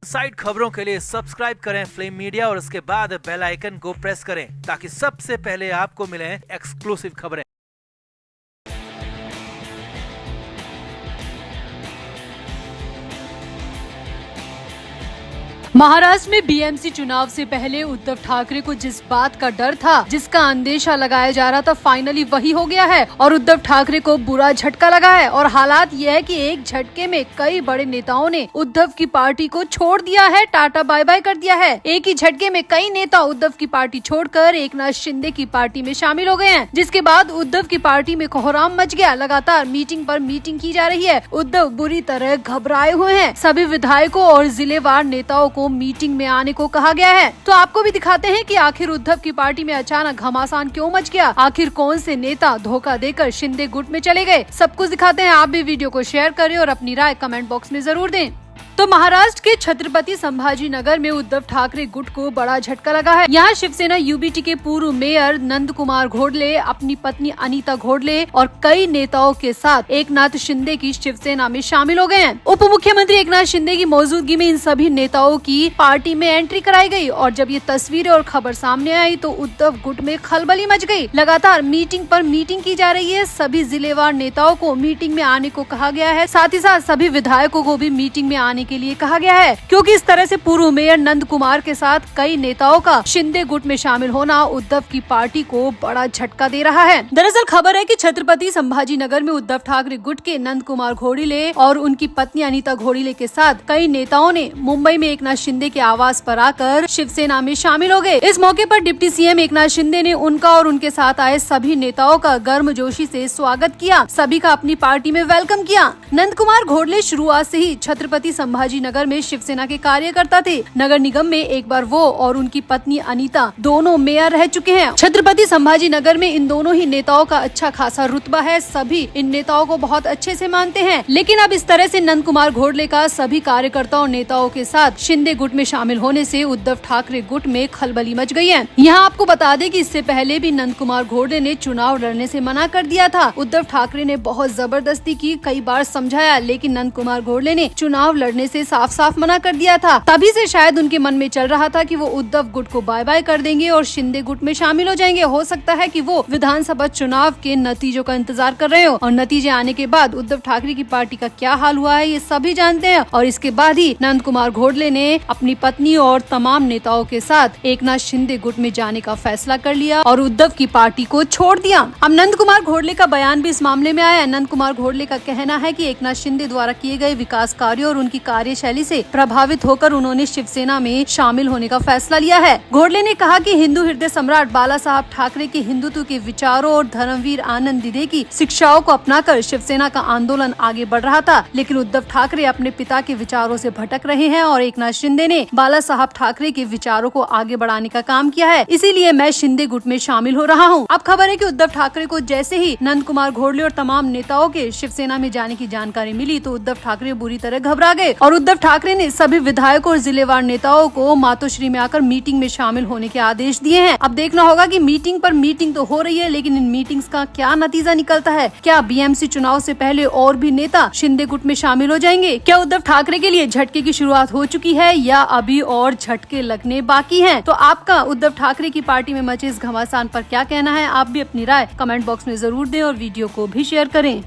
Side खबरों के लिए सब्सक्राइब करें फ्लेम मीडिया और उसके बाद बेल आइकन को प्रेस करें ताकि सबसे पहले आपको मिले एक्सक्लूसिव खबरें। महाराष्ट्र में बीएमसी चुनाव से पहले उद्धव ठाकरे को जिस बात का डर था, जिसका अंदेशा लगाया जा रहा था, फाइनली वही हो गया है और उद्धव ठाकरे को बुरा झटका लगा है। और हालात ये है कि एक झटके में कई बड़े नेताओं ने उद्धव की पार्टी को छोड़ दिया है, टाटा बाय बाय कर दिया है। एक ही झटके में कई नेता उद्धव की पार्टी छोड़कर एकनाथ शिंदे की पार्टी में शामिल हो गए हैं, जिसके बाद उद्धव की पार्टी में कोहराम मच गया। लगातार मीटिंग पर मीटिंग की जा रही है। उद्धव बुरी तरह घबराए हुए हैं। सभी विधायकों और जिलेवार नेताओं को मीटिंग में आने को कहा गया है। तो आपको भी दिखाते हैं कि आखिर उद्धव की पार्टी में अचानक घमासान क्यों मच गया, आखिर कौन से नेता धोखा देकर शिंदे गुट में चले गए। सब कुछ दिखाते हैं। आप भी वीडियो को शेयर करें और अपनी राय कमेंट बॉक्स में जरूर दें। तो महाराष्ट्र के छत्रपति संभाजी नगर में उद्धव ठाकरे गुट को बड़ा झटका लगा है। यहाँ शिवसेना यूबीटी के पूर्व मेयर नंद कुमार घोड़ले, अपनी पत्नी अनीता घोड़ले और कई नेताओं के साथ एकनाथ शिंदे की शिवसेना में शामिल हो गए हैं। उप मुख्यमंत्री एकनाथ शिंदे की मौजूदगी में इन सभी नेताओं की पार्टी में एंट्री कराई गई और जब ये तस्वीरें और खबर सामने आई तो उद्धव गुट में खलबली मच गई। लगातार मीटिंग पर मीटिंग की जा रही है। सभी जिलेवार नेताओं को मीटिंग में आने को कहा गया है। साथ ही साथ सभी विधायकों को भी मीटिंग में आने के लिए कहा गया है, क्योंकि इस तरह से पूर्व मेयर नंद कुमार के साथ कई नेताओं का शिंदे गुट में शामिल होना उद्धव की पार्टी को बड़ा झटका दे रहा है। दरअसल खबर है कि छत्रपति संभाजी नगर में उद्धव ठाकरे गुट के नंद कुमार घोड़ले और उनकी पत्नी अनीता घोड़ले के साथ कई नेताओं ने मुंबई में एकनाथ शिंदे के आवास पर आकर शिवसेना में शामिल हो गए। इस मौके पर डिप्टी सीएम एकनाथ शिंदे ने उनका और उनके साथ आए सभी नेताओं का गर्मजोशी से स्वागत किया, सभी का अपनी पार्टी में वेलकम किया। नंद कुमार घोड़ले शुरुआत से ही छत्रपति संभाजी नगर में शिवसेना के कार्यकर्ता थे। नगर निगम में एक बार वो और उनकी पत्नी अनीता दोनों मेयर रह चुके हैं। छत्रपति संभाजी नगर में इन दोनों ही नेताओं का अच्छा खासा रुतबा है। सभी इन नेताओं को बहुत अच्छे से मानते हैं। लेकिन अब इस तरह से नंद कुमार घोड़ले का सभी कार्यकर्ताओं नेताओं के साथ शिंदे गुट में शामिल होने से उद्धव ठाकरे गुट में खलबली मच गई है। यहाँ आपको बता दें कि इससे पहले भी नंद कुमार घोड़ले ने चुनाव लड़ने से मना कर दिया था। उद्धव ठाकरे ने बहुत जबरदस्ती की, कई बार समझाया, लेकिन नंद कुमार घोड़ले ने चुनाव लड़ने से साफ साफ मना कर दिया था। तभी से शायद उनके मन में चल रहा था कि वो उद्धव गुट को बाय बाय कर देंगे और शिंदे गुट में शामिल हो जाएंगे। हो सकता है कि वो विधानसभा चुनाव के नतीजों का इंतजार कर रहे हो और नतीजे आने के बाद उद्धव ठाकरे की पार्टी का क्या हाल हुआ है ये सभी जानते हैं। और इसके बाद ही नंद कुमार घोड़ले ने अपनी पत्नी और तमाम नेताओं के साथ एकनाथ शिंदे गुट में जाने का फैसला कर लिया और उद्धव की पार्टी को छोड़ दिया। अब नंद कुमार घोड़ले का बयान भी इस मामले में आया है। नंद कुमार घोड़ले का कहना है कि एकनाथ शिंदे द्वारा किए गए विकास कार्यों और उनकी कार्यशैली से प्रभावित होकर उन्होंने शिवसेना में शामिल होने का फैसला लिया है। घोड़ले ने कहा कि हिंदू हृदय सम्राट बाला साहब ठाकरे के हिंदुत्व के विचारों और धर्मवीर आनंद दिदे की शिक्षाओं को अपनाकर शिवसेना का आंदोलन आगे बढ़ रहा था, लेकिन उद्धव ठाकरे अपने पिता के विचारों से भटक रहे हैं और एकनाथ शिंदे ने बाला साहब ठाकरे के विचारों को आगे बढ़ाने का काम किया है, इसीलिए मैं शिंदे गुट में शामिल हो रहा हूँ। अब खबर है कि उद्धव ठाकरे को जैसे ही नंद कुमार घोड़ले और तमाम नेताओं के शिवसेना में जाने की जानकारी मिली तो उद्धव ठाकरे बुरी तरह घबरा गए और उद्धव ठाकरे ने सभी विधायकों और जिलेवार नेताओं को मातोश्री में आकर मीटिंग में शामिल होने के आदेश दिए हैं। अब देखना होगा कि मीटिंग पर मीटिंग तो हो रही है, लेकिन इन मीटिंग्स का क्या नतीजा निकलता है। क्या बीएमसी चुनाव से पहले और भी नेता शिंदे गुट में शामिल हो जाएंगे? क्या उद्धव ठाकरे के लिए झटके की शुरुआत हो चुकी है या अभी और झटके लगने बाकी हैं? तो आपका उद्धव ठाकरे की पार्टी में मचे इस घमासान पर क्या कहना है? आप भी अपनी राय कमेंट बॉक्स में जरूर दें और वीडियो को भी शेयर करें।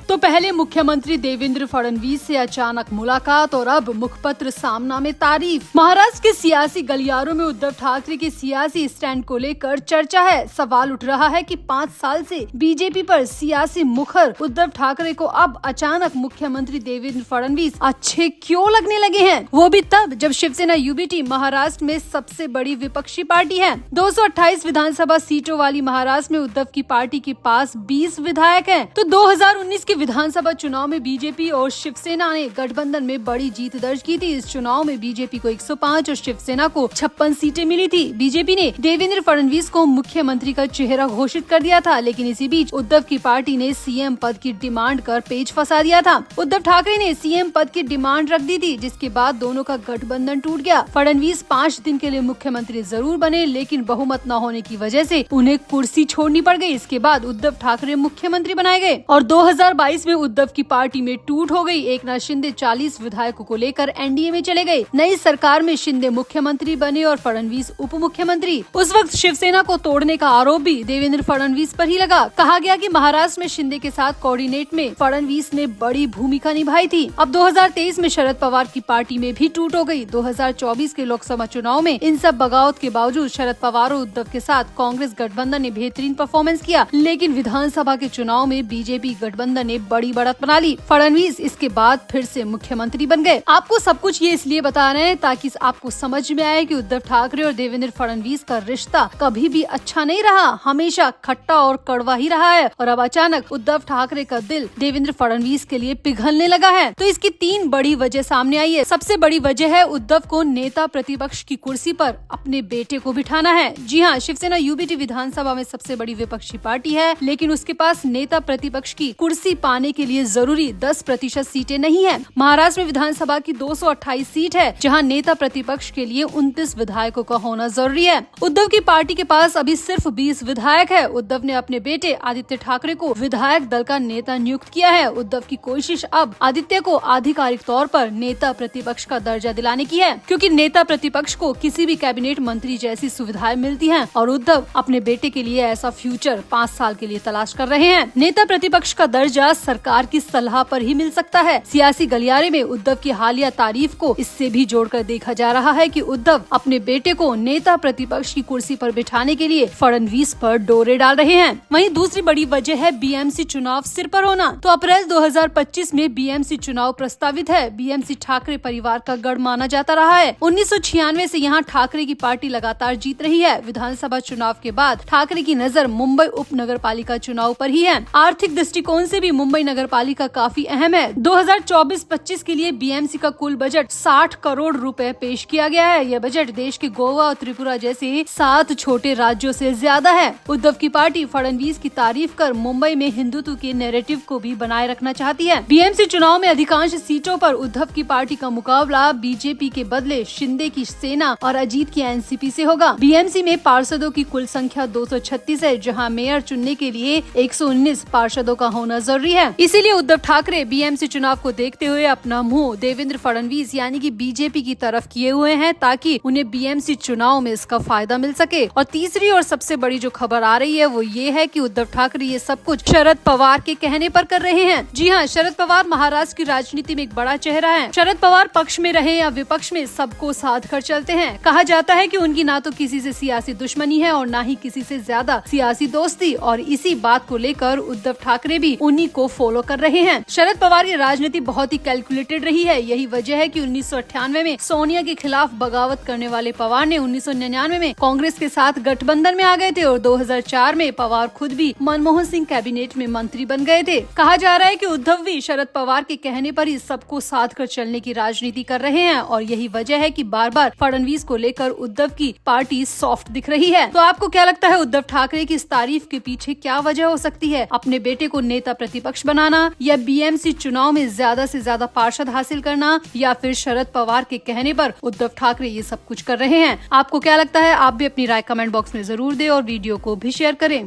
तो पहले मुख्यमंत्री देवेंद्र फडणवीस से अचानक मुलाकात और अब मुखपत्र सामना में तारीफ। महाराष्ट्र के सियासी गलियारों में उद्धव ठाकरे के सियासी स्टैंड को लेकर चर्चा है। सवाल उठ रहा है कि 5 साल से बीजेपी पर सियासी मुखर उद्धव ठाकरे को अब अचानक मुख्यमंत्री देवेंद्र फडणवीस अच्छे क्यों लगने लगे हैं, वो भी तब जब शिवसेना यूबीटी महाराष्ट्र में सबसे बड़ी विपक्षी पार्टी है। 228 विधानसभा सीटों वाली महाराष्ट्र में उद्धव की पार्टी के पास 20 विधायक हैं। तो 2019 के विधानसभा चुनाव में बीजेपी और शिवसेना ने गठबंधन में बड़ी जीत दर्ज की थी। इस चुनाव में बीजेपी को 105 और शिवसेना को 56 सीटें मिली थी। बीजेपी ने देवेंद्र फडणवीस को मुख्यमंत्री का चेहरा घोषित कर दिया था, लेकिन इसी बीच उद्धव की पार्टी ने सीएम पद की डिमांड कर पेच फंसा दिया था। उद्धव ठाकरे ने सीएम पद की डिमांड रख दी थी, जिसके बाद दोनों का गठबंधन टूट गया। फडणवीस 5 दिन के लिए मुख्यमंत्री जरूर बने, लेकिन बहुमत न होने की वजह से उन्हें कुर्सी छोड़नी पड़ गई। इसके बाद उद्धव ठाकरे मुख्यमंत्री बनाए गए और 2022 2022 में उद्धव की पार्टी में टूट हो गई। एकनाथ शिंदे 40 विधायकों को लेकर एनडीए में चले गए। नई सरकार में शिंदे मुख्यमंत्री बने और फडणवीस उप मुख्यमंत्री। उस वक्त शिवसेना को तोड़ने का आरोप भी देवेंद्र फडणवीस पर ही लगा। कहा गया कि महाराष्ट्र में शिंदे के साथ कोऑर्डिनेट में फडणवीस ने बड़ी भूमिका निभाई थी। अब 2023 में शरद पवार की पार्टी में भी टूट हो गई। 2024 के लोकसभा चुनाव में इन सब बगावत के बावजूद शरद पवार और उद्धव के साथ कांग्रेस गठबंधन ने बेहतरीन परफॉर्मेंस किया, लेकिन विधानसभा के चुनाव में बीजेपी गठबंधन ने बड़ी बढ़त बना ली। फडणवीस इसके बाद फिर से मुख्यमंत्री बन गए। आपको सब कुछ ये इसलिए बता रहे हैं ताकि आपको समझ में आए कि उद्धव ठाकरे और देवेंद्र फडणवीस का रिश्ता कभी भी अच्छा नहीं रहा, हमेशा खट्टा और कड़वा ही रहा है। और अब अचानक उद्धव ठाकरे का दिल देवेंद्र फडणवीस के लिए पिघलने लगा है। तो इसकी 3 बड़ी वजह सामने आई है। सबसे बड़ी वजह है उद्धव को नेता प्रतिपक्ष की कुर्सी पर अपने बेटे को बिठाना है। जी हाँ, शिवसेना यूबीटी विधानसभा में सबसे बड़ी विपक्षी पार्टी है, लेकिन उसके पास नेता प्रतिपक्ष की कुर्सी पाने के लिए जरूरी 10% सीटें नहीं है। महाराष्ट्र में विधानसभा की 228 सीट है, जहां नेता प्रतिपक्ष के लिए 29 विधायकों का होना जरूरी है। उद्धव की पार्टी के पास अभी सिर्फ 20 विधायक है। उद्धव ने अपने बेटे आदित्य ठाकरे को विधायक दल का नेता नियुक्त किया है। उद्धव की कोशिश अब आदित्य को आधिकारिक तौर पर नेता प्रतिपक्ष का दर्जा दिलाने की है, क्योंकि नेता प्रतिपक्ष को किसी भी कैबिनेट मंत्री जैसी सुविधाएं मिलती हैं और उद्धव अपने बेटे के लिए ऐसा फ्यूचर 5 साल के लिए तलाश कर रहे हैं। नेता प्रतिपक्ष का दर्जा सरकार की सलाह पर ही मिल सकता है। सियासी गलियारे में उद्धव की हालिया तारीफ को इससे भी जोड़कर देखा जा रहा है कि उद्धव अपने बेटे को नेता प्रतिपक्ष की कुर्सी पर बिठाने के लिए फडणवीस पर डोरे डाल रहे हैं। वहीं दूसरी बड़ी वजह है बीएमसी चुनाव सिर पर होना। तो अप्रैल 2025 में बीएमसी चुनाव प्रस्तावित है। बीएमसी ठाकरे परिवार का गढ़ माना जाता रहा है। 1996 से यहाँ ठाकरे की पार्टी लगातार जीत रही है। विधानसभा चुनाव के बाद ठाकरे की नजर मुंबई उप नगर पालिका चुनाव पर ही है। आर्थिक दृष्टिकोण से भी मुंबई नगर पालिका काफी अहम है। 2024-25 के लिए बीएमसी का कुल बजट 60 करोड़ रुपए पेश किया गया है। यह बजट देश के गोवा और त्रिपुरा जैसे 7 छोटे राज्यों से ज्यादा है। उद्धव की पार्टी फडणवीस की तारीफ कर मुंबई में हिंदुत्व के नैरेटिव को भी बनाए रखना चाहती है। बीएमसी चुनाव में अधिकांश सीटों पर उद्धव की पार्टी का मुकाबला बीजेपी के बदले शिंदे की सेना और अजीत की एनसीपी से होगा। बीएमसी में पार्षदों की कुल संख्या 236 है, जहां मेयर चुनने के लिए 119 पार्षदों का होना जरूरी है। इसीलिए उद्धव ठाकरे बीएमसी चुनाव को देखते हुए अपना मुंह देवेंद्र फडणवीस यानी कि बीजेपी की तरफ किए हुए हैं, ताकि उन्हें बीएमसी चुनाव में इसका फायदा मिल सके। और तीसरी और सबसे बड़ी जो खबर आ रही है वो ये है कि उद्धव ठाकरे ये सब कुछ शरद पवार के कहने पर कर रहे हैं। जी हाँ, शरद पवार महाराष्ट्र की राजनीति में एक बड़ा चेहरा है। शरद पवार पक्ष में रहे या विपक्ष में सबको साथ कर चलते हैं। कहा जाता है कि उनकी ना तो किसी से सियासी दुश्मनी है और ना ही किसी से ज्यादा सियासी दोस्ती, और इसी बात को लेकर उद्धव ठाकरे भी उन्हीं को फॉलो कर रहे हैं। शरद पवार की राजनीति बहुत ही कैलकुलेटेड रही है। यही वजह है कि 1998 में सोनिया के खिलाफ बगावत करने वाले पवार ने 1999 में कांग्रेस के साथ गठबंधन में आ गए थे और 2004 में पवार खुद भी मनमोहन सिंह कैबिनेट में मंत्री बन गए थे। कहा जा रहा है कि उद्धव भी शरद पवार के कहने पर ही सबको साथ कर चलने की राजनीति कर रहे हैं और यही वजह है कि बार बार फडणवीस को लेकर उद्धव की पार्टी सॉफ्ट दिख रही है। तो आपको क्या लगता है, उद्धव ठाकरे की इस तारीफ के पीछे क्या वजह हो सकती है? अपने बेटे को नेता प्रतिपक्ष बनाना, या बीएमसी चुनाव में ज्यादा से ज्यादा पार्षद हासिल करना, या फिर शरद पवार के कहने पर उद्धव ठाकरे ये सब कुछ कर रहे हैं? आपको क्या लगता है? आप भी अपनी राय कमेंट बॉक्स में जरूर दें और वीडियो को भी शेयर करें।